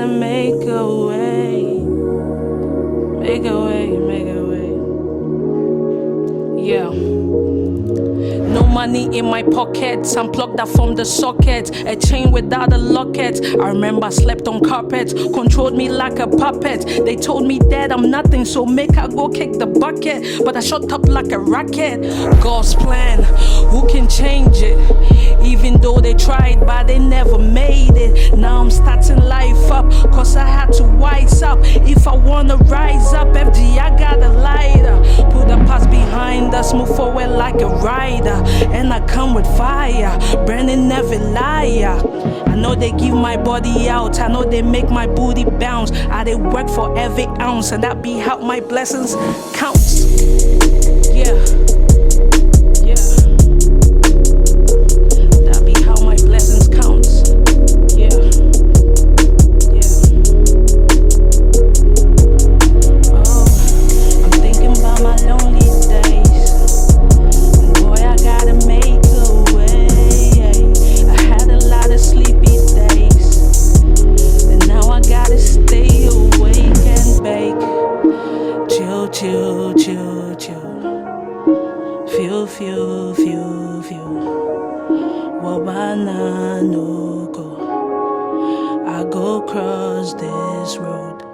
gotta make a way. Make a way, make a way. Yeah. No money in my pockets, unplugged that from the socket. A chain without a locket. I remember I slept on carpet, controlled me like a puppet. They told me that I'm nothing, so make I go kick the bucket. But I shot up like a rocket. God's plan, who can change it? Even though they tried, but they never made it. Now I'm starting life up, cause I had to wise up. If I wanna rise up, FG, I got a lighter. Put the past behind us, move forward like a rider. And I come with fire, burning every liar. I know they give my body out, I know they make my booty bounce. I they work for every ounce, and that be how my blessings counts. Yeah. Chill, chill, chill. Feel. Wabana no go. I go cross this road.